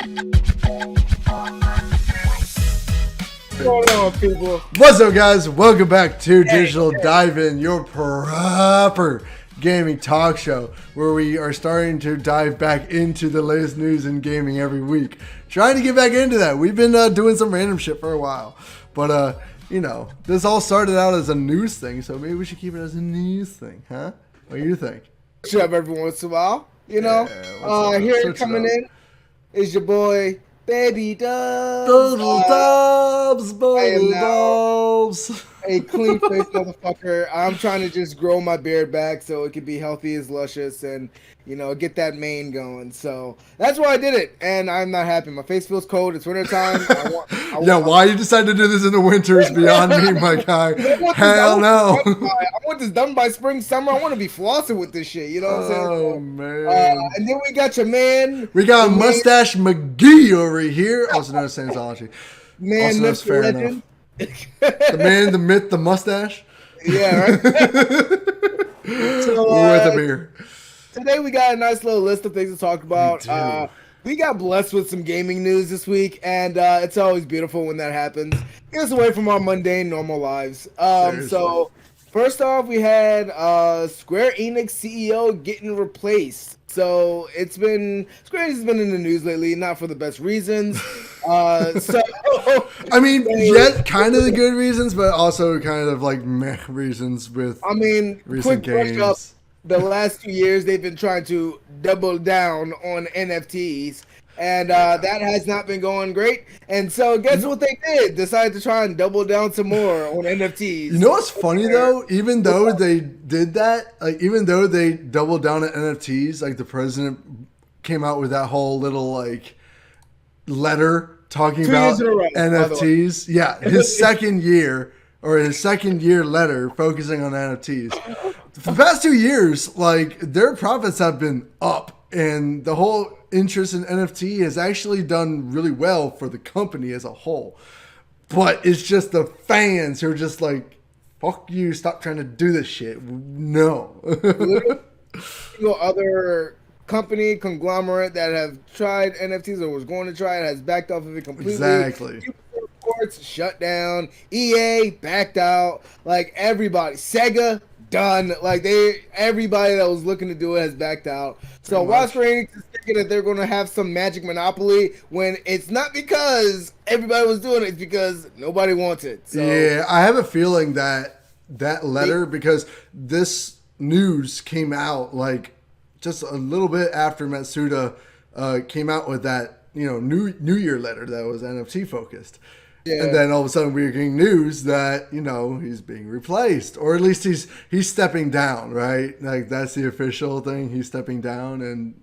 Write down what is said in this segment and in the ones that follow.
What's going on, people? What's up, guys? Welcome back to Digital Dive In, your proper gaming talk show, where we are starting to dive back into the latest news in gaming every week. Trying to get back into that. We've been doing some random shit for a while, but you know, this all started out as a news thing, so maybe we should keep it as a news thing, huh? What do you think? Shut up every once in a while, you know. Here coming in is your boy Baby Dubs. Dubs. A clean faced motherfucker. I'm trying to just grow my beard back so it can be healthy as luscious and, you know, get that mane going. So that's why I did it, and I'm not happy. My face feels cold. It's winter time. Why you decided to do this in the winter is beyond me, my guy. Hell no. I want this done by spring, summer. I want to be flossing with this shit. You know what I'm saying? Oh, man. And then we got your man. We got Mustache McGee over here, also known as Sandsology. Man, also known as Fair Enough. The man, the myth, the mustache. Yeah, right. So, with a beer. Today we got a nice little list of things to talk about. We got blessed with some gaming news this week, and it's always beautiful when that happens. Get us away from our mundane, normal lives. So, first off, we had Square Enix CEO getting replaced. So Square Enix has been in the news lately, not for the best reasons. I mean, yeah, kind of the good reasons, but also kind of like meh reasons with. I mean, recent quick games. brush up. The last 2 years, they've been trying to double down on NFTs, and that has not been going great. And so, guess what they did? Decided to try and double down some more on NFTs. You know what's funny though? Even though they did that, like even though they doubled down on NFTs, like the president came out with that whole little like letter talking about NFTs. Yeah, his second year letter focusing on NFTs. For the past 2 years, like their profits have been up, and the whole interest in NFT has actually done really well for the company as a whole. But it's just the fans who are just like, fuck you, stop trying to do this shit. No. Other company, conglomerate that have tried NFTs or was going to try it has backed off of it completely. Exactly. Reports shut down. EA backed out. Like everybody. Sega done. Like everybody that was looking to do it has backed out. So why Square Enix is thinking that they're going to have some magic monopoly when it's not because everybody was doing it, it's because nobody wants it. So, yeah, I have a feeling that letter, because this news came out like just a little bit after Matsuda came out with that, you know, New Year letter that was NFT focused. Yeah. And then all of a sudden we're getting news that, you know, he's being replaced, or at least he's stepping down, right? Like that's the official thing. He's stepping down, and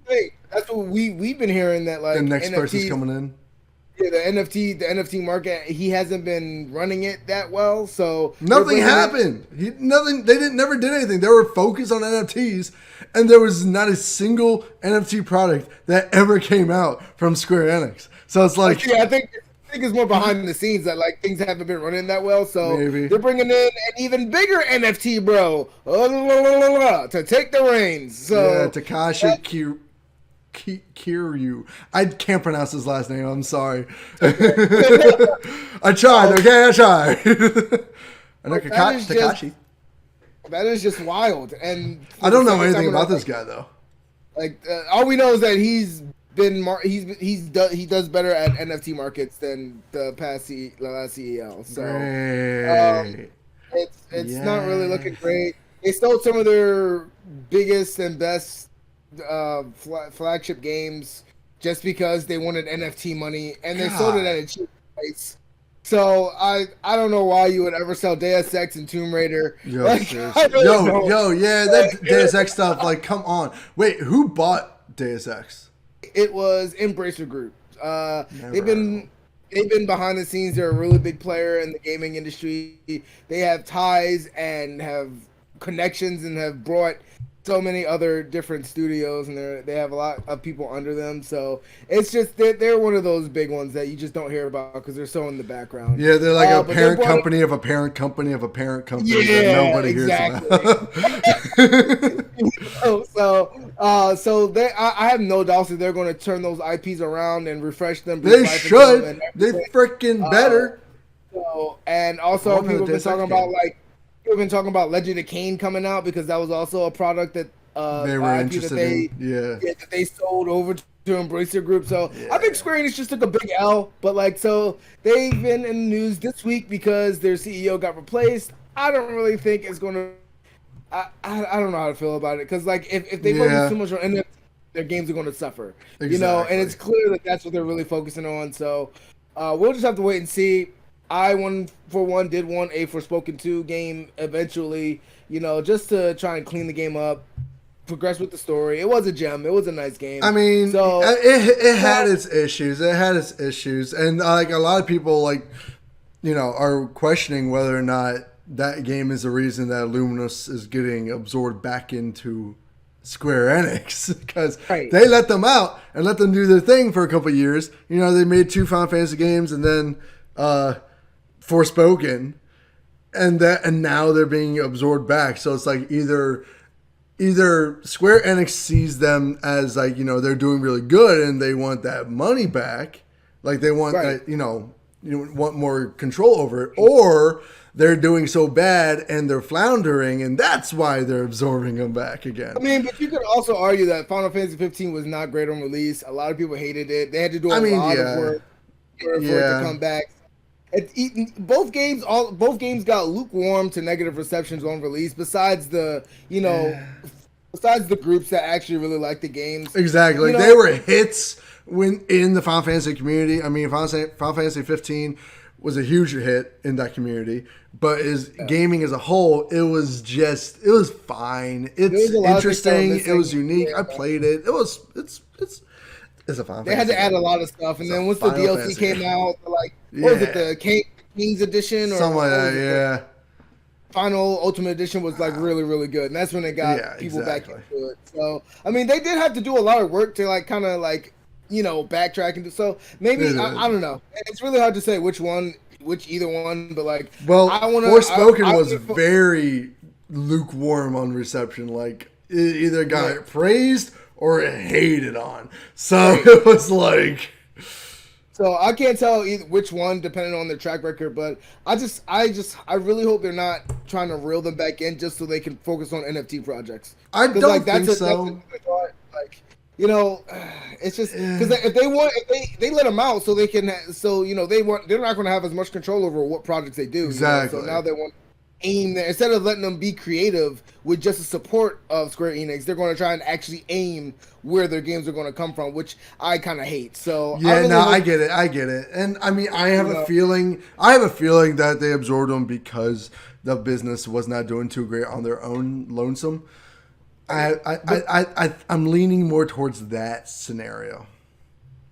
that's what we've been hearing, that like the next NFTs, person's coming in. Yeah, the NFT market, he hasn't been running it that well, so nothing happened. They never did anything. They were focused on NFTs, and there was not a single NFT product that ever came out from Square Enix. So it's like, I think it's more behind the scenes that like things haven't been running that well. So maybe they're bringing in an even bigger NFT bro to take the reins. So yeah, Takashi Kiryu. I can't pronounce his last name. I'm sorry. I tried. Okay, I tried. I know Takashi. That is just wild, and I don't know anything about this guy though. Like all we know is that he does better at NFT markets than the last CEO. So it's not really looking great. They stole some of their biggest and best flagship games just because they wanted NFT money, and they sold it at a cheap price. So I don't know why you would ever sell Deus Ex and Tomb Raider. Yeah, that Deus Ex stuff. Like, come on. Wait, who bought Deus Ex? It was Embracer Group. They've been behind the scenes. They're a really big player in the gaming industry. They have ties and have connections and have brought so many other different studios, and they have a lot of people under them. So it's just they're one of those big ones that you just don't hear about because they're so in the background. Yeah, they're like a parent company of a parent company of a parent company that nobody hears about. So I have no doubts that they're going to turn those IPs around and refresh them. They should. They freaking better. And also people have been talking about Legend of Kane coming out because that was also a product that they were interested in. Yeah, that they sold over to Embracer Group. So I think Square Enix just took a big L. But like, so they've been in the news this week because their CEO got replaced. I don't really think it's going to. I don't know how to feel about it because like if they focus too much on NFT, their games are going to suffer. Exactly. You know, and it's clear that that's what they're really focusing on. So we'll just have to wait and see. I, for one, did want a Forspoken 2 game eventually, you know, just to try and clean the game up, progress with the story. It was a gem. It was a nice game. I mean, so it had its issues. It had its issues. And, like, a lot of people, like, you know, are questioning whether or not that game is the reason that Luminous is getting absorbed back into Square Enix because they let them out and let them do their thing for a couple of years. You know, they made 2 Final Fantasy games and then Forspoken, and now they're being absorbed back. So it's like either Square Enix sees them as like, you know, they're doing really good and they want that money back, like they want that, you want more control over it, or they're doing so bad and they're floundering and that's why they're absorbing them back again. I mean, but you could also argue that Final Fantasy 15 was not great on release. A lot of people hated it. They had to do a lot of work for it to come back. Both games got lukewarm to negative receptions on release. Besides the groups that actually really like the games. Exactly, they were hits in the Final Fantasy community. I mean, Final Fantasy 15 was a huge hit in that community, but gaming as a whole, it was fine. It's interesting. It was unique. I played it. It's a Final Fantasy. They had to add a lot of stuff, and then once the DLC came out, like, what was it, the King's Edition or something like that? Final Ultimate Edition was like really, really good, and that's when they got people back into it. So, I mean, they did have to do a lot of work to like kind of like, you know, backtrack and so maybe I don't know. It's really hard to say which either one, but like, Forspoken was very lukewarm on reception. Like, it either got praised or hated on. So it was like. So I can't tell which one depending on their track record, but I really hope they're not trying to reel them back in just so they can focus on NFT projects. I don't think so. Like, you know, it's just because if they let them out so they can, you know, they're not going to have as much control over what projects they do. Exactly. You know? So now they want aim there instead of letting them be creative with just the support of Square Enix. They're going to try and actually aim where their games are going to come from, which I kind of hate. So I get it, and I mean, I have a feeling that they absorbed them because the business was not doing too great on their own lonesome. I'm leaning more towards that scenario.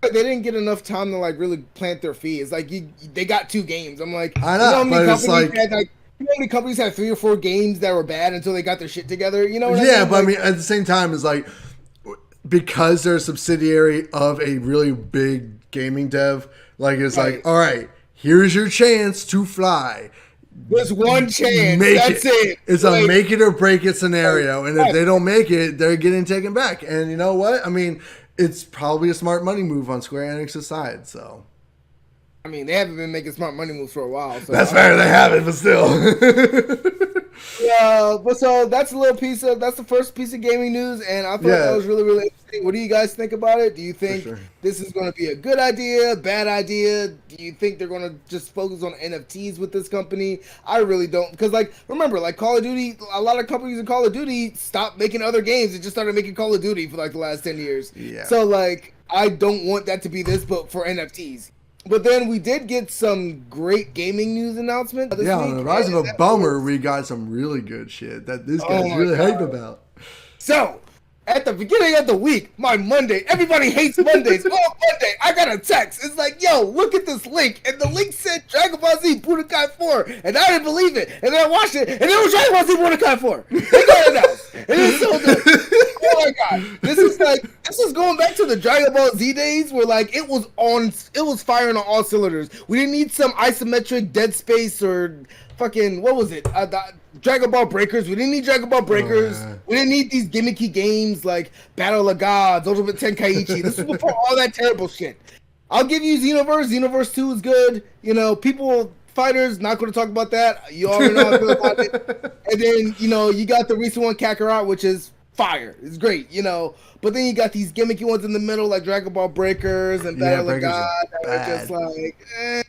They didn't get enough time to like really plant their feet. It's like they got 2 games. I'm like, I know, but it's like. You know how many companies had 3 or 4 games that were bad until they got their shit together? You know what I mean? Yeah, but I mean, at the same time, it's like, because they're a subsidiary of a really big gaming dev, like, it's like, all right, here's your chance to fly. There's one chance. That's it. It's a make it or break it scenario. And if they don't make it, they're getting taken back. And you know what? I mean, it's probably a smart money move on Square Enix's side, so. I mean, they haven't been making smart money moves for a while. So that's fair. They haven't, but still. Yeah, but so that's the first piece of gaming news, and I thought that was really, really interesting. What do you guys think about it? Do you think this is going to be a good idea, bad idea? Do you think they're going to just focus on NFTs with this company? I really don't, because like, remember, like Call of Duty, a lot of companies in Call of Duty stopped making other games and just started making Call of Duty for like the last 10 years. Yeah. So like, I don't want that to be this, but for NFTs. But then we did get some great gaming news announcements. Yeah, on the Rise of a Bummer, we got some really good shit that this guy's really hype about. So, at the beginning of the week, my Monday, everybody hates Mondays. Monday, I got a text. It's like, yo, look at this link. And the link said Dragon Ball Z Budokai 4. And I didn't believe it. And then I watched it, and it was Dragon Ball Z Budokai 4. They got it announced. And it's so good. Oh my god. This is going back to the Dragon Ball Z days where like it was firing on all cylinders. We didn't need some isometric Dead Space or fucking, what was it? Dragon Ball Breakers. We didn't need Dragon Ball Breakers. We didn't need these gimmicky games like Battle of Gods, Ultimate Tenkaichi. This was before all that terrible shit. I'll give you Xenoverse. Xenoverse 2 is good. You know, people, fighters, not going to talk about that. You already know how I feel about it. And then, you know, you got the recent one, Kakarot, which is fire. It's great, you know. But then you got these gimmicky ones in the middle, like Dragon Ball Breakers and Battle of God, that were just like, eh.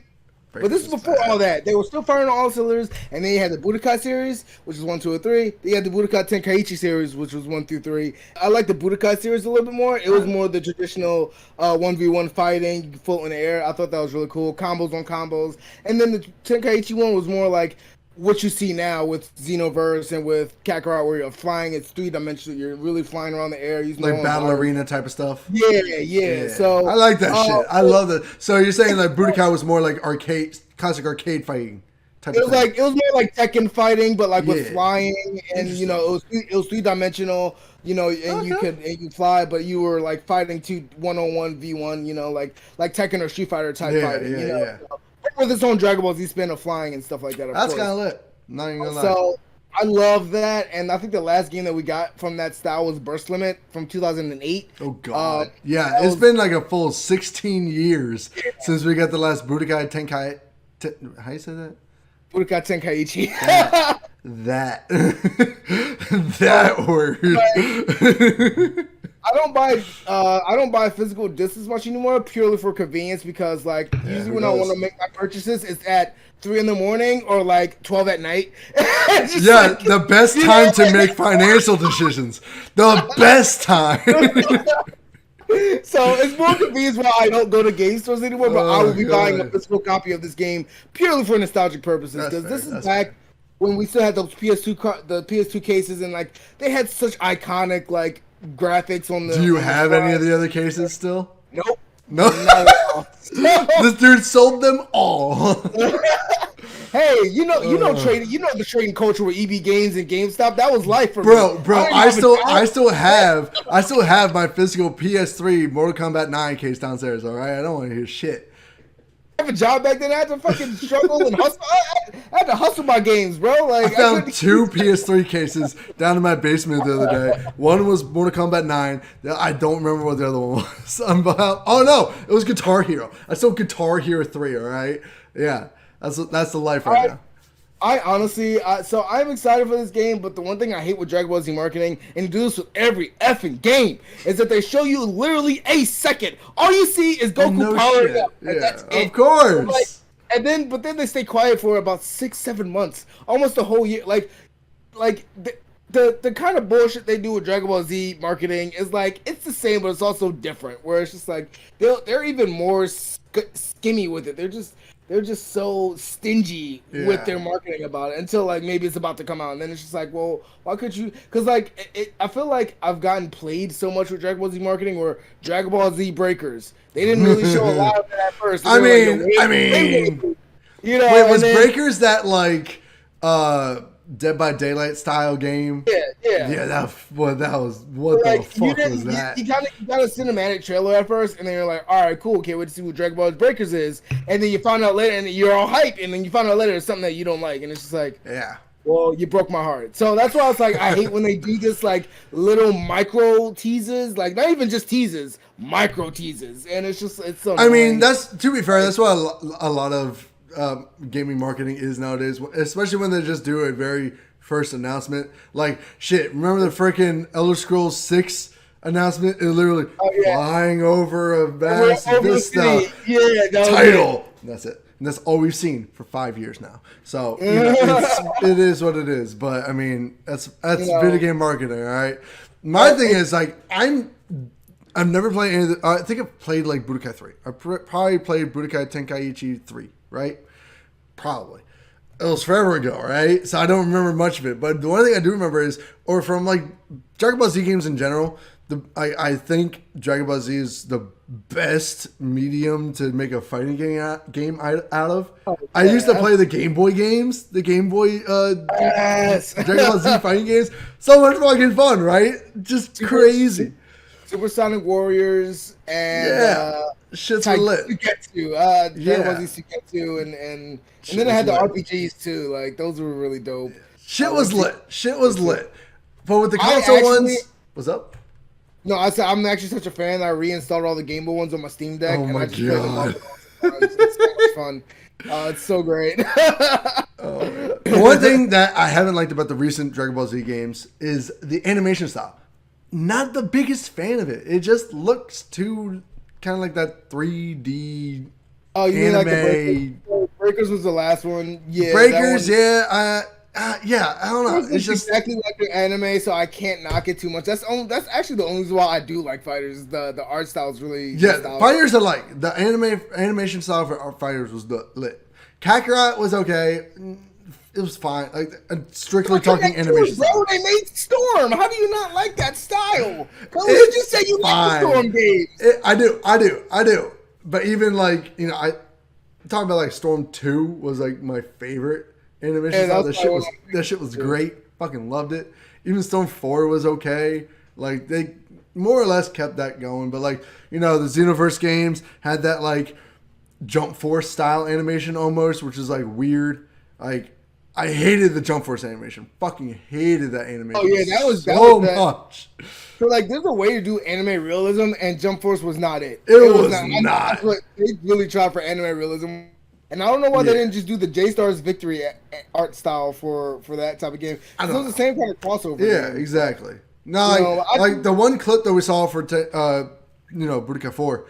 But this is before all that. They were still firing on all cylinders, and then you had the Budokai series, which was 1, 2, and 3. Then you had the Budokai Tenkaichi series, which was 1 through 3. I like the Budokai series a little bit more. It was more the traditional 1v1 fighting, you can float in the air. I thought that was really cool. Combos on combos. And then the Tenkaichi one was more like what you see now with Xenoverse and with Kakarot, where you're flying, it's 3-dimensional. You're really flying around the air. Using like battle arena type of stuff. Yeah. So I like that shit. I love that. So you're saying that Budokai was more like classic arcade fighting type of thing. It was more like Tekken fighting, but like with flying, and you know, it was 3-dimensional. You know, and you could fly, but you were like fighting 1-on-1 v1. You know, like Tekken or Street Fighter type fighting. You know? So, with its own Dragon Ball Z spin of flying and stuff like that. That's kind of lit. Not even gonna lie. So I love that, and I think the last game that we got from that style was Burst Limit from 2008. Oh god, it's been like a full 16 years since we got the last Budokai Tenkai. How you say that? Budokai Tenkaichi. That word. I don't buy physical discs as much anymore, purely for convenience, because like usually when I want to make my purchases, it's at 3 in the morning or like 12 at night. The best time to make financial decisions. The best time. So it's more convenient why I don't go to game stores anymore, but I will be buying a physical copy of this game purely for nostalgic purposes, because this is back when we still had those PS2 cases, and like they had such iconic like graphics on the. Do you have any of the other cases still? Nope. No. Not at all. This dude sold them all. Hey, you know trading. You know the trading culture with EB Games and GameStop. That was life for me. Bro, I still have my physical PS3 Mortal Kombat 9 case downstairs. All right, I don't want to hear shit. I have a job back then. I had to fucking struggle and hustle. I had to hustle my games, bro. Like I found 2 PS3 cases down in my basement the other day. One was Mortal Kombat 9. I don't remember what the other one was. Oh no, it was Guitar Hero. I sold Guitar Hero 3. All right, yeah, that's the life right now. I honestly, so I'm excited for this game, but the one thing I hate with Dragon Ball Z marketing, and do this with every effing game, is that they show you literally a second. All you see is Goku powering up. Yeah, that's it. Of course. But then they stay quiet for about 6-7 months, almost a whole year. Like the kind of bullshit they do with Dragon Ball Z marketing is like, it's the same, but it's also different. Where it's just like they're even more skimmy with it. They're just so stingy with their marketing about it until like maybe it's about to come out, and then it's just like, well, why could you? Because like I feel like I've gotten played so much with Dragon Ball Z marketing, where Dragon Ball Z Breakers, they didn't really show a lot of that at first. I mean, you know, wait, was Breakers that like Dead by Daylight style game? Yeah. That was what the fuck was that? You got a cinematic trailer at first, and then you're like, all right, cool, can't wait to see what Dragon Ball Breakers is, and then you find out later, and you're all hype, and then you find out later it's something that you don't like, and it's just like, well, you broke my heart. So that's why it's like I hate when they do this like little micro teases, like not even just teases, micro teases, and it's so annoying. I mean, that's, to be fair, that's what a lot of gaming marketing is nowadays, especially when they just do a very first announcement. Like, shit, remember the freaking Elder Scrolls 6 announcement? It literally flying over a vast vista title. That's it. And that's all we've seen for 5 years now. So it is what it is. But I mean, that's video game marketing, all right? My thing is, like, I've never played any of the, I think I've played like Budokai 3. I probably played Budokai Tenkaichi 3, right? Probably. It was forever ago, right? So I don't remember much of it. But the one thing I do remember is, or from like Dragon Ball Z games in general, I think Dragon Ball Z is the best medium to make a fighting game out of. I used to play the Game Boy games, the Game Boy Dragon Ball Z fighting games. So much fucking fun, right? Just crazy. Supersonic Warriors and shit's lit. Dragon Ball Z Suketsu and then I had the RPGs too. Like those were really dope. Shit was lit. Shit was lit. But with the console ones, what's up? No, I said I'm actually such a fan that I reinstalled all the Game Boy ones on my Steam Deck. Oh my god, it's so much fun. It's so great. The one thing that I haven't liked about the recent Dragon Ball Z games is the animation style. Not the biggest fan of it. It just looks too kind of like that 3D. Oh, you anime. mean like Breakers was the last one? Yeah, Breakers, yeah. Yeah, I don't know. It's just exactly like the anime, so I can't knock it too much. That's actually the only reason why I do like Fighters. The art style is really Fighters are like the animation style for Fighters was lit. Kakarot was okay. It was fine. Like strictly talking animation. Bro, they made Storm. How do you not like that style? You just said you like the Storm games. I do. But even like I'm talking about like Storm 2 was like my favorite. Animation style, that shit was great. Fucking loved it. Even Storm 4 was okay. Like they more or less kept that going. But like, the Xenoverse games had that like Jump Force style animation almost, which is like weird. Like I hated the Jump Force animation. Fucking hated that animation. Oh yeah, that was much. So like there's a way to do anime realism and Jump Force was not it. It was not. They really tried for anime realism. And I don't know why they didn't just do the J-Stars Victory art style for that type of game. It was the same kind of crossover. Yeah, game. Exactly. No, like the one clip that we saw for Budokai 4,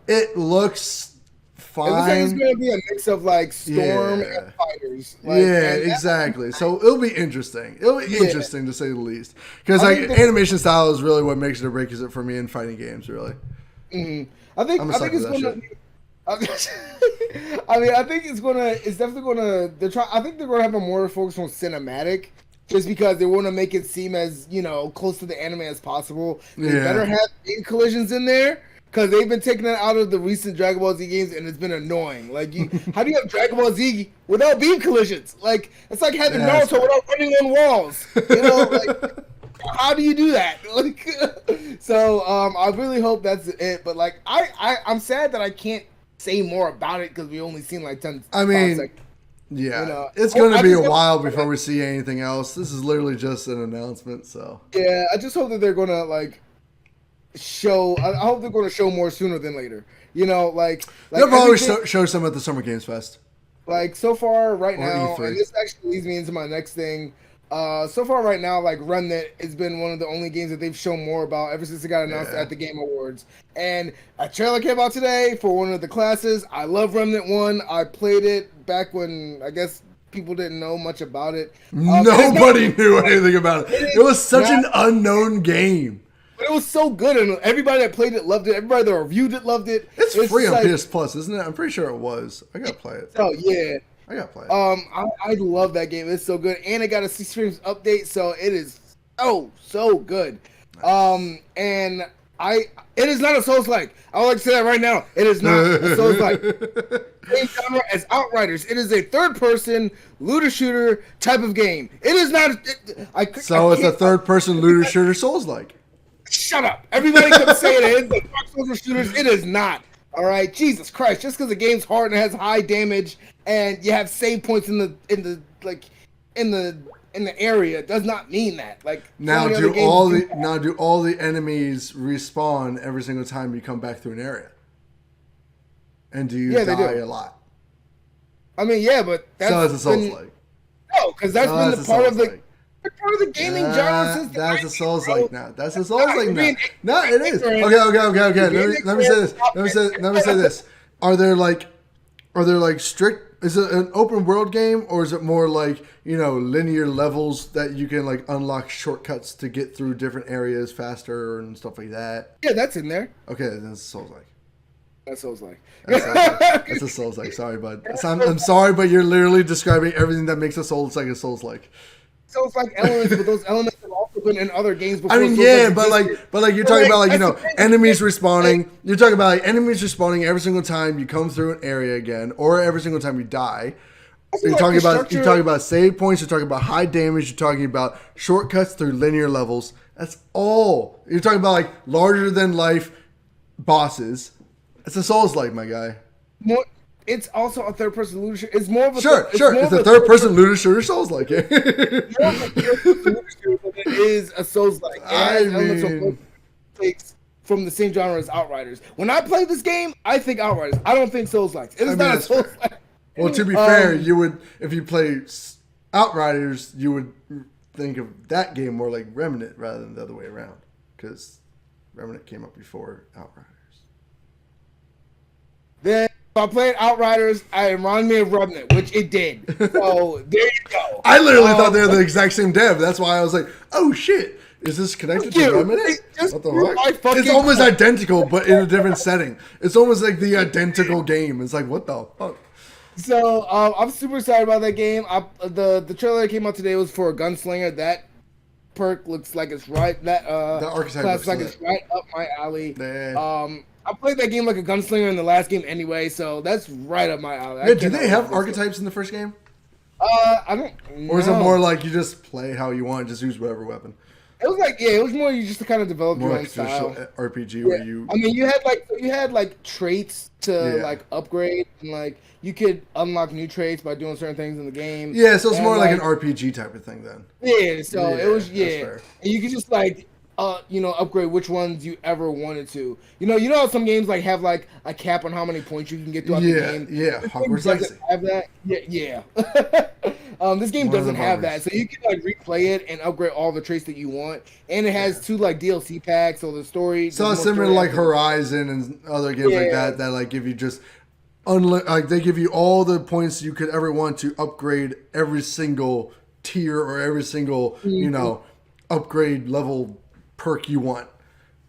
it looks fine. It looks like it's going to be a mix of like Storm and Fighters. Exactly. So it'll be interesting. It'll be interesting to say the least. Because like animation style is really what makes it or breaks it for me in fighting games. Really. Mm-hmm. I think it's going to. I think it's definitely gonna. I think they're gonna have a more focus on cinematic, just because they want to make it seem as close to the anime as possible. They better have beam collisions in there because they've been taking that out of the recent Dragon Ball Z games, and it's been annoying. Like, how do you have Dragon Ball Z without beam collisions? Like, it's like having Naruto without running on walls. Like. How do you do that? Like, so I really hope that's it. But like, I'm sad that I can't say more about it because we only seen like 10 seconds. Yeah, it's going to be a while before we see anything else. This is literally just an announcement, so yeah, I just hope that they're gonna like show. I hope they're gonna show more sooner than later. They'll probably show some at the Summer Games Fest. Like so far right now, E3. and this actually leads me into my next thing. So far right now, like Remnant has been one of the only games that they've shown more about ever since it got announced at the Game Awards. And a trailer came out today for one of the classes. I love Remnant 1. I played it back when I guess people didn't know much about it. Nobody knew anything about it. It was such an unknown game. But it was so good, and everybody that played it loved it. Everybody that reviewed it loved it. It's free on PS Plus, isn't it? I'm pretty sure it was. I gotta play it. Oh yeah. I gotta play it. I love that game. It's so good, and it got a 6 frames update, so it is so good. Nice. And it is not a Souls-like. I would like to say that right now. It is not a Souls-like. Same genre as Outriders. It is a third-person looter shooter type of game. It is not. It's a third-person looter shooter Souls-like. Shut up! Everybody kept saying it is the looter shooters. It is not. All right, Jesus Christ! Just because the game's hard and has high damage, and you have save points in the area does not mean that. Like now, do all the enemies respawn every single time you come back through an area? And do you die a lot? I mean, yeah, but that's it's a Souls-like. No, because that's been the part of the gaming genre since that's a Souls-like now. That's a Souls-like now. No, it is. Okay. Let me say this. Are there like strict? Is it an open world game, or is it more like linear levels that you can like unlock shortcuts to get through different areas faster and stuff like that? Yeah, that's in there. Okay, that's Souls-like. That's Souls-like. That's a Souls-like. Sorry, bud. I'm sorry, but you're literally describing everything that makes a Souls-like a Souls-like. Souls-like elements, but those elements have also been in other games before. I mean, yeah, but you're talking about enemies respawning. You're talking about like enemies respawning every single time you come through an area again, or every single time you die. You're talking about save points. You're talking about high damage. You're talking about shortcuts through linear levels. That's all. You're talking about like larger than life bosses. It's a Souls-like, my guy. it's also a third person looter shooter. It's more of a sure. It's a third person looter shooter Souls like it. More of a third person looter shooter than it is a Souls like. It has elements of takes from the same genre as Outriders. When I play this game, I think Outriders. I don't think Souls likes. It is not a Souls like. Well, to be fair, you would, if you play Outriders, you would think of that game more like Remnant rather than the other way around, because Remnant came up before Outriders. Then if I played Outriders, it reminded me of Remnant, which it did. So there you go. I literally thought they were the exact same dev. That's why I was like, oh shit. Is this connected to Remnant? What the fuck? It's almost identical, but in a different setting. It's almost like the identical game. It's like, what the fuck? So I'm super excited about that game. The trailer that came out today was for a gunslinger. That perk looks like it's right. That archetype looks like it's right up my alley. I played that game like a gunslinger in the last game anyway, so that's right up my alley. Yeah, do they have archetypes in the first game? I don't know. Or is it more like you just play how you want, just use whatever weapon? It was like, it was more you just to kind of develop more your like own style. RPG where you. I mean, you had like traits to like upgrade, and like you could unlock new traits by doing certain things in the game. Yeah, so it's more like an RPG type of thing then. Yeah, so it was and you could just like upgrade which ones you ever wanted to. You know how some games like have like a cap on how many points you can get throughout the game. Yeah, Hogwarts Legacy. Have that. Yeah. This game doesn't have that, so you can like replay it and upgrade all the traits that you want. And it has 2 like DLC packs, so the story. So it's similar to like Horizon and other games like that like give you just like they give you all the points you could ever want to upgrade every single tier or every single upgrade level perk you want,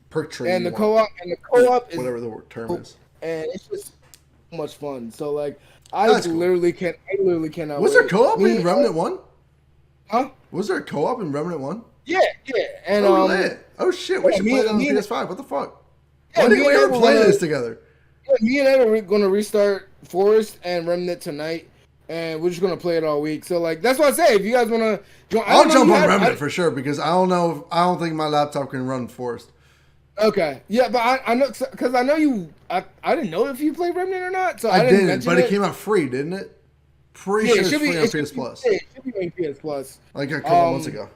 perk trait. And the co-op is whatever the term is. And it's just so much fun. So like. I literally cannot. Was there co-op in Remnant 1? Huh? Was there a co-op in Remnant 1? Yeah. And oh shit, we should play that on the PS5. What the fuck? Yeah, Why didn't we ever play this together? Yeah, me and Ed are going to restart Forest and Remnant tonight, and we're just going to play it all week. So like that's what I say. If you guys want to join, I'll jump on Remnant for sure because I don't think my laptop can run Forest. Okay. Yeah, but I know because I know you. I didn't know if you played Remnant or not, so I didn't. But it came out free, didn't it? Pretty sure it's free on PS Plus. It should be on PS Plus. Like a couple months ago.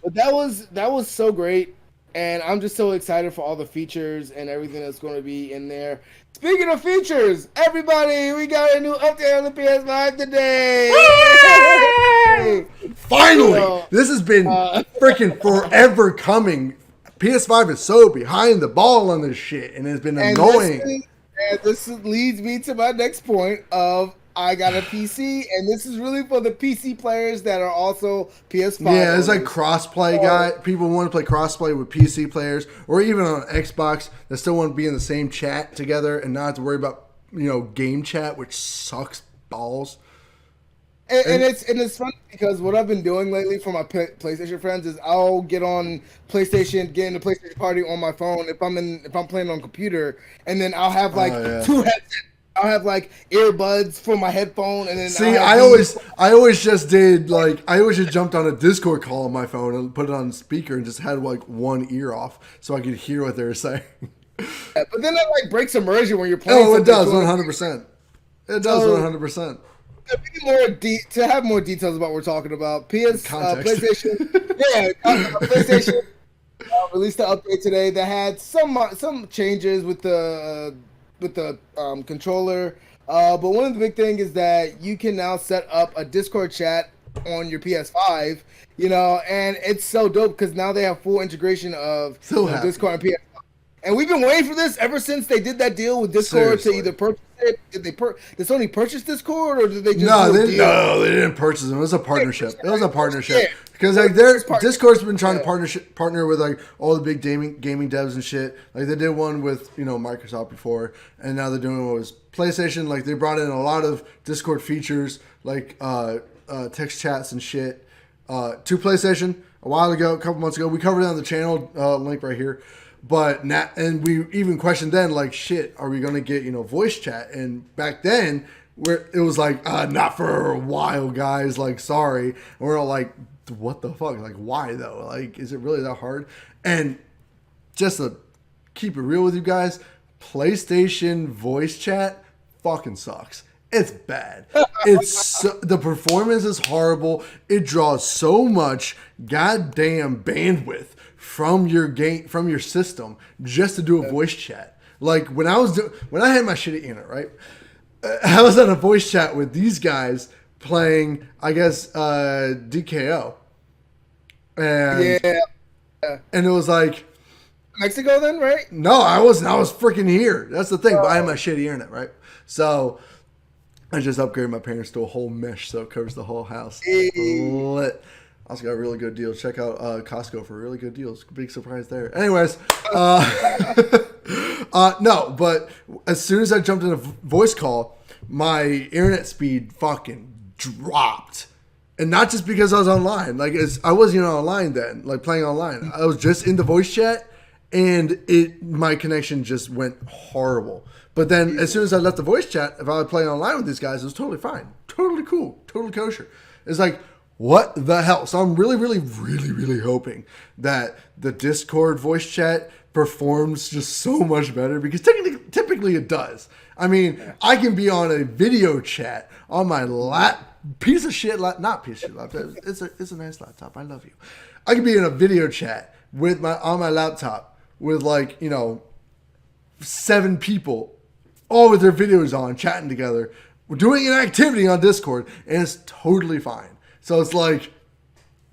But that was so great, and I'm just so excited for all the features and everything that's going to be in there. Speaking of features, everybody, we got a new update on the PS5 today. Finally, this has been freaking forever coming. PS5 is so behind the ball on this shit, and it's been annoying. This leads me to my next point of I got a PC, and this is really for the PC players that are also PS5. Yeah, it's like crossplay guy. People want to play crossplay with PC players, or even on Xbox that still want to be in the same chat together and not have to worry about game chat, which sucks balls. And it's funny because what I've been doing lately for my PlayStation friends is I'll get on PlayStation, get in the PlayStation party on my phone if I'm playing on computer, and then I'll have like 2 headsets. I'll have like earbuds for my headphone, and then I always just jumped on a Discord call on my phone and put it on speaker and just had like one ear off so I could hear what they were saying. Yeah, but then that like breaks immersion when you're playing. Oh, it does 100%. It does 100%. To have more details about what we're talking about, PlayStation released the update today that had some changes with the controller. But one of the big things is that you can now set up a Discord chat on your PS5. And it's so dope because now they have full integration of Discord and PS5. And we've been waiting for this ever since they did that deal with Discord to either purchase it. Did Sony purchase Discord or did they just No, they didn't purchase them. It was a partnership. Because like Discord's been trying to partner with like all the big gaming devs and shit. Like they did one with Microsoft before, and now they're doing one with PlayStation. Like they brought in a lot of Discord features like text chats and shit to PlayStation a while ago, a couple months ago. We covered it on the channel, link right here. But now, and we even questioned then, like, shit, are we gonna get voice chat? And back then, where it was like, not for a while, guys. Like, sorry. And we're all like, what the fuck? Like, why though? Like, is it really that hard? And just to keep it real with you guys, PlayStation voice chat fucking sucks. It's bad. The performance is horrible. It draws so much goddamn bandwidth from your game, from your system, just to do a voice chat. Like when I had my shitty internet, right? I was on a voice chat with these guys playing, I guess, DKO, and and it was like Mexico, then, right? No, I wasn't. I was freaking here. That's the thing. But I had my shitty internet, right? So I just upgraded my parents to a whole mesh, so it covers the whole house. Lit. I also got a really good deal. Check out Costco for really good deals. Big surprise there. Anyways, no, but as soon as I jumped in a voice call, my internet speed fucking dropped. And not just because I was online. Like, I wasn't even online then, like playing online. I was just in the voice chat, and my connection just went horrible. But then as soon as I left the voice chat, if I was playing online with these guys, it was totally fine. Totally cool. Totally kosher. It's like, what the hell? So I'm really, really, really, really hoping that the Discord voice chat performs just so much better, because typically it does. I mean, I can be on a video chat on my piece of shit laptop. It's a nice laptop. I love you. I can be in a video chat on my laptop with 7 people, all with their videos on, chatting together. We're doing an activity on Discord, and it's totally fine. So it's like,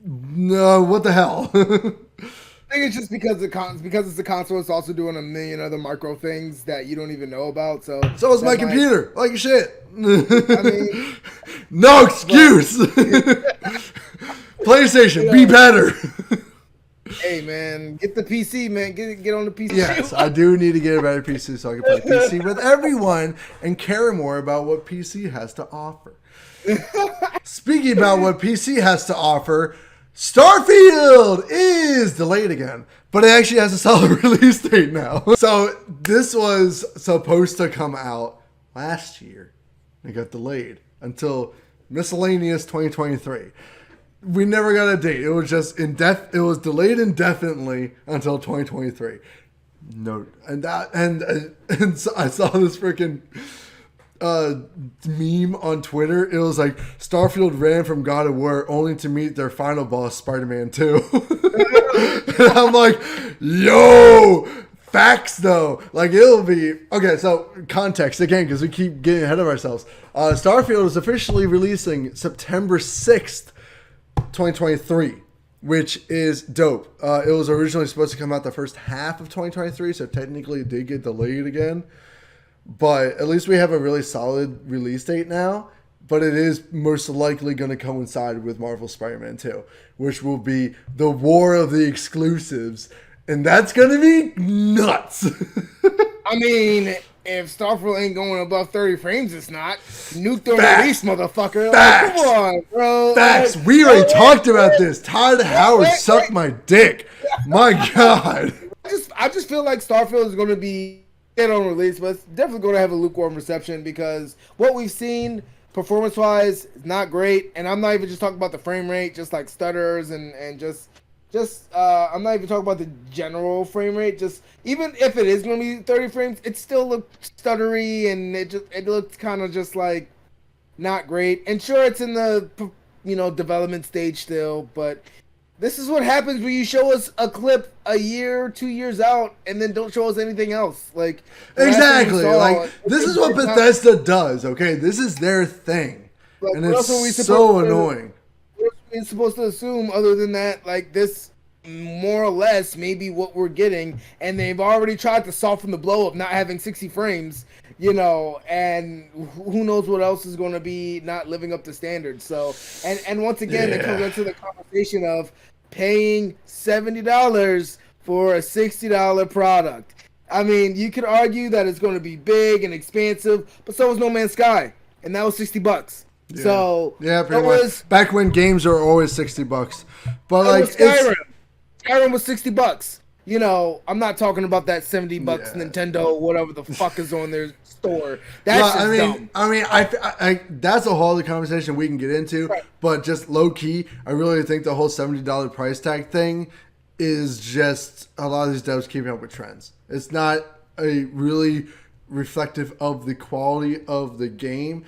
no, what the hell? I think it's just because it's a console. It's also doing a million other micro things that you don't even know about. So is my computer. Like shit. I mean, no excuse. PlayStation, be better. Hey man, get the PC, man. Get on the PC. Yes, I do need to get a better PC so I can play PC with everyone and care more about what PC has to offer. Speaking about what PC has to offer, Starfield is delayed again, but it actually has a solid release date now. So this was supposed to come out last year. It got delayed until miscellaneous 2023. We never got a date. It was just it was delayed indefinitely until 2023. No, and so I saw this freaking meme on Twitter. It was like, Starfield ran from God of War only to meet their final boss, Spider-Man 2. And I'm like, yo, facts though. Like, it'll be okay. So context again, because we keep getting ahead of ourselves. Starfield is officially releasing September 6th, 2023, which is dope. It was originally supposed to come out the first half of 2023, so technically it did get delayed again. But at least we have a really solid release date now. But it is most likely going to coincide with Marvel Spider-Man 2, which will be the war of the exclusives. And that's going to be nuts. I mean, if Starfield ain't going above 30 frames, it's not. Nuke the release, motherfucker. Facts. Like, come on, bro. Facts. We already talked about this. Todd Howard sucked my dick. My God. I just feel like Starfield is going to be on release, but it's definitely going to have a lukewarm reception, because what we've seen performance-wise is not great. And I'm not even just talking about the frame rate, just like stutters and just I'm not even talking about the general frame rate. Just even if it is going to be 30 frames, it still looks stuttery, and it looks kind of just like not great. And sure, it's in the development stage still, but this is what happens when you show us a clip a year, 2 years out, and then don't show us anything else. Like, exactly. Like, this is what Bethesda does. Okay, this is their thing, and it's so annoying. What are we supposed to assume other than that? Like, this more or less maybe what we're getting, and they've already tried to soften the blow of not having 60 frames. And who knows what else is going to be not living up to standards. So, and once again, it comes into the conversation of paying $70 for a $60 product. I mean, you could argue that it's going to be big and expansive, but so was No Man's Sky, and that was $60. Yeah. So yeah, pretty much. Back when games were always $60, but like Skyrim was $60. I'm not talking about that $70 Nintendo, whatever the fuck is on their store. That's dumb. I mean, I that's a whole other conversation we can get into. Right. But just low key, I really think the whole $70 price tag thing is just a lot of these devs keeping up with trends. It's not a really reflective of the quality of the game.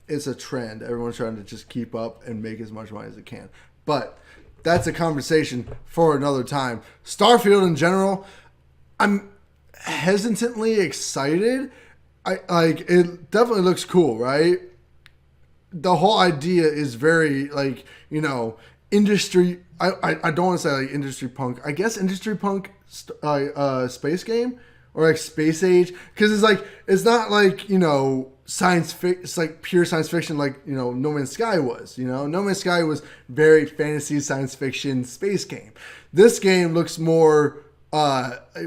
It's a trend. Everyone's trying to just keep up and make as much money as they can. But that's a conversation for another time. Starfield in general, I'm hesitantly excited. It definitely looks cool, right? The whole idea is very industry. I don't want to say like industry punk. I guess industry punk space game or like space age, because it's not like science fiction. It's like pure science fiction, like No Man's Sky was. No Man's Sky was very fantasy science fiction space game. This game looks more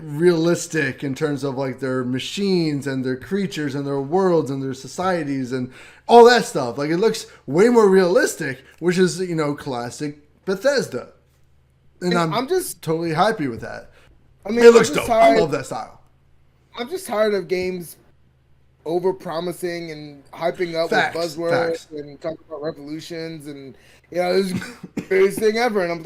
realistic in terms of like their machines and their creatures and their worlds and their societies and all that stuff. Like it looks way more realistic, which is classic Bethesda, and I'm just totally happy with that. I mean, it looks dope. I love that style. I'm just tired of games over promising and hyping up with buzzwords and talking about revolutions and this is the greatest thing ever. And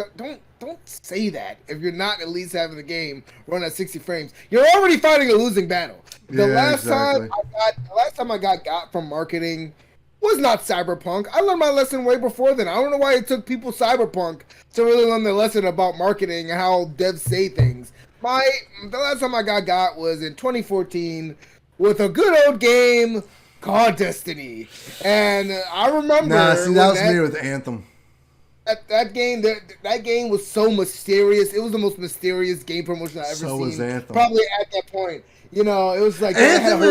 don't say that if you're not at least having the game run at 60 frames. You're already fighting a losing battle. The last time I got from marketing was not Cyberpunk. I learned my lesson way before then. I don't know why it took people Cyberpunk to really learn the lesson about marketing and how devs say things. The last time I got was in 2014 with a good old game called Destiny. And I remember that was me with Anthem. That game was so mysterious. It was the most mysterious game promotion I've ever seen. So was Anthem. Probably at that point. It was like Anthem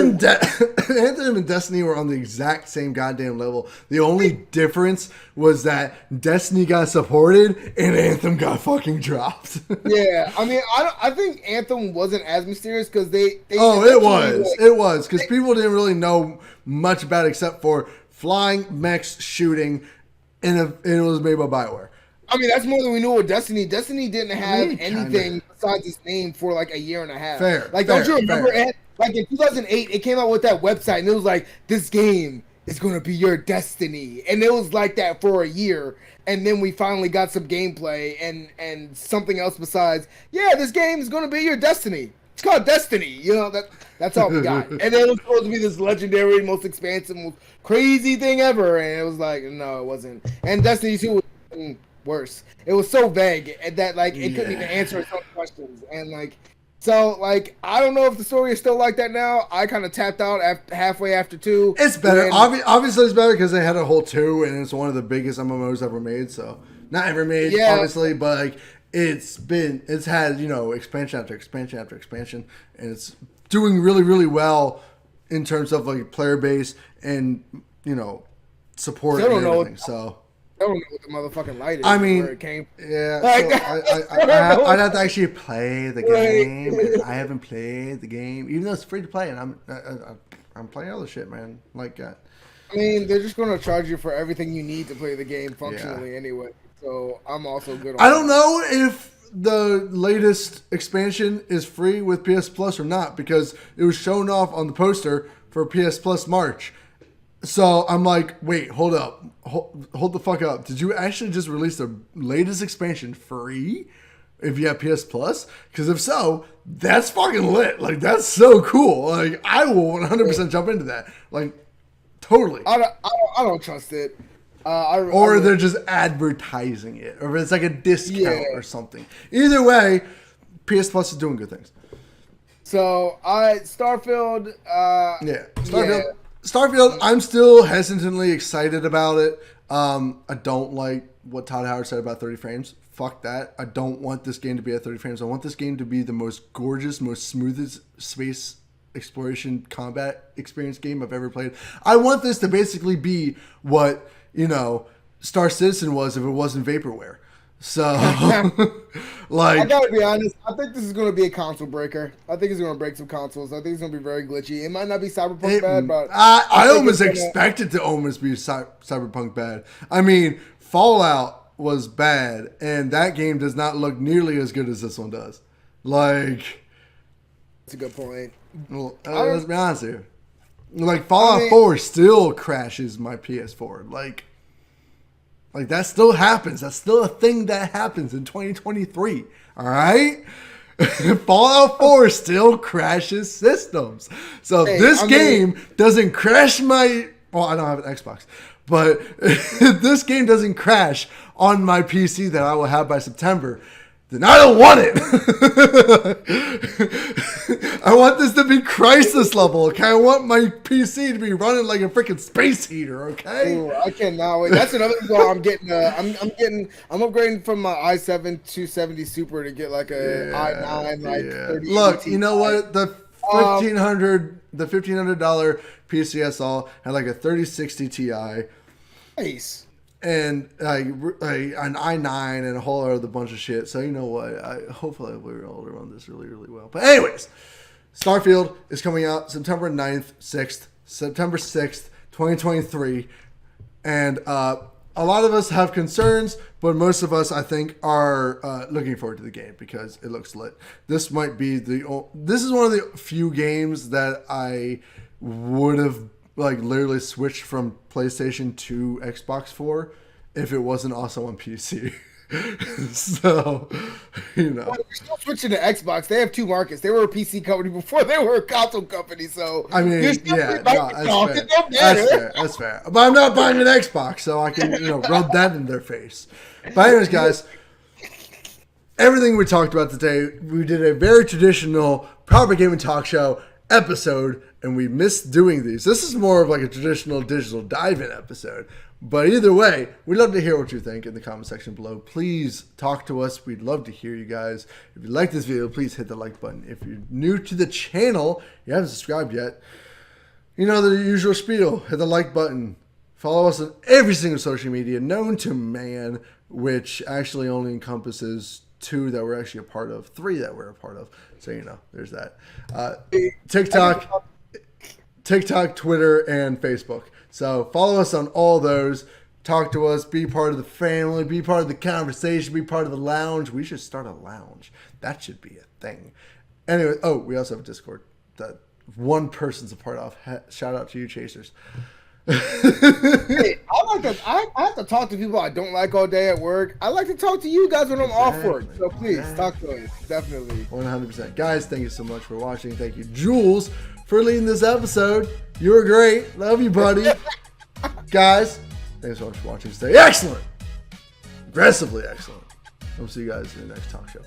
and Destiny were on the exact same goddamn level. The only difference was that Destiny got supported and Anthem got fucking dropped. Yeah, I mean, I think Anthem wasn't as mysterious because they. It was because people didn't really know much about it except for flying mechs shooting, and it was made by BioWare. I mean, that's more than we knew with Destiny. Destiny didn't have anything besides its name for like a year and a half. Don't you remember? Like in 2008, it came out with that website, and it was like, this game is going to be your destiny. And it was like that for a year. And then we finally got some gameplay and something else besides, this game is going to be your destiny. It's called Destiny. That's all we got. And then it was supposed to be this legendary, most expansive, most crazy thing ever. And it was like, no, it wasn't. And Destiny 2 was worse. It was so vague that it couldn't even answer some questions. And I don't know if the story is still like that now. I kind of tapped out halfway after 2. It's better. Obviously, it's better because they had a whole 2, and it's one of the biggest MMOs ever made. So not ever made, obviously, but it's had expansion after expansion after expansion, and it's doing really, really well in terms of player base and support and everything. So. I don't know what the motherfucking light is. I mean, where it came. Yeah, I'd have to actually play the game. And I haven't played the game, even though it's free to play, and I'm playing other shit, man. I mean, they're just gonna charge you for everything you need to play the game functionally anyway. So I'm also good on I don't know if the latest expansion is free with PS Plus or not, because it was shown off on the poster for PS Plus March. So I'm like, wait, hold up. Hold the fuck up. Did you actually just release the latest expansion free if you have PS Plus? Because if so, that's fucking lit. That's so cool. I will 100% jump into that. Totally. I don't trust it. They're just advertising it. Or it's like a discount or something. Either way, PS Plus is doing good things. So, Starfield. Starfield, I'm still hesitantly excited about it. I don't like what Todd Howard said about 30 frames. Fuck that. I don't want this game to be at 30 frames. I want this game to be the most gorgeous, most smoothest space exploration combat experience game I've ever played. I want this to basically be what, Star Citizen was if it wasn't vaporware. So, I gotta be honest. I think this is gonna be a console breaker. I think it's gonna break some consoles. I think it's gonna be very glitchy. It might not be Cyberpunk bad, but I almost expect it to almost be Cyberpunk bad. I mean, Fallout was bad, and that game does not look nearly as good as this one does. That's a good point. Let's be honest here. Fallout 4 still crashes my PS4. That still happens. That's still a thing that happens in 2023. All right? Fallout 4 still crashes systems. So this game doesn't crash my... Well, I don't have an Xbox. But if this game doesn't crash on my PC that I will have by September, then I don't want it. I want this to be crisis level, okay? I want my PC to be running like a freaking space heater, okay? Ooh, I cannot wait. That's another thing I'm getting. I'm upgrading from my i7 270 Super to get like a i9 like 30. Look, you know what? The $1,500 PCSL had like a 3060 Ti. Nice. And an i9 and a whole other bunch of shit. So you know what? Hopefully we're able to run this really, really well. But anyways, Starfield is coming out September 6th, 2023. And a lot of us have concerns, but most of us, I think, are looking forward to the game because it looks lit. This might be this is one of the few games that I would have like literally switched from PlayStation to Xbox for if it wasn't also on PC. So, you know. Well, they're still switching to Xbox. They have two markets. They were a PC company before they were a console company. So, I mean, yeah, no, that's fair. But I'm not buying an Xbox, so I can, rub that in their face. But anyways, guys, everything we talked about today, we did a very traditional Proper Gaming Talk Show episode, and we missed doing these. This is more of like a traditional digital dive-in episode. But either way, we'd love to hear what you think in the comment section below. Please talk to us. We'd love to hear you guys. If you like this video, please hit the like button. If you're new to the channel, you haven't subscribed yet, you know the usual spiel. Hit the like button. Follow us on every single social media known to man, which actually only encompasses 2 that we're actually a part of, 3 that we're a part of. So, there's that. TikTok, Twitter, and Facebook. So follow us on all those. Talk to us. Be part of the family. Be part of the conversation. Be part of the lounge. We should start a lounge. That should be a thing. Anyway, we also have a Discord that one person's a part of. Shout out to you, Chasers. Hey, I have to talk to people I don't like all day at work. I like to talk to you guys when I'm off work. So please, talk to us. Definitely. 100%. Guys, thank you so much for watching. Thank you, Jules, for leading this episode. You were great. Love you, buddy. Guys, thanks so much for watching. Stay excellent. Aggressively excellent. I'll see you guys in the next talk show.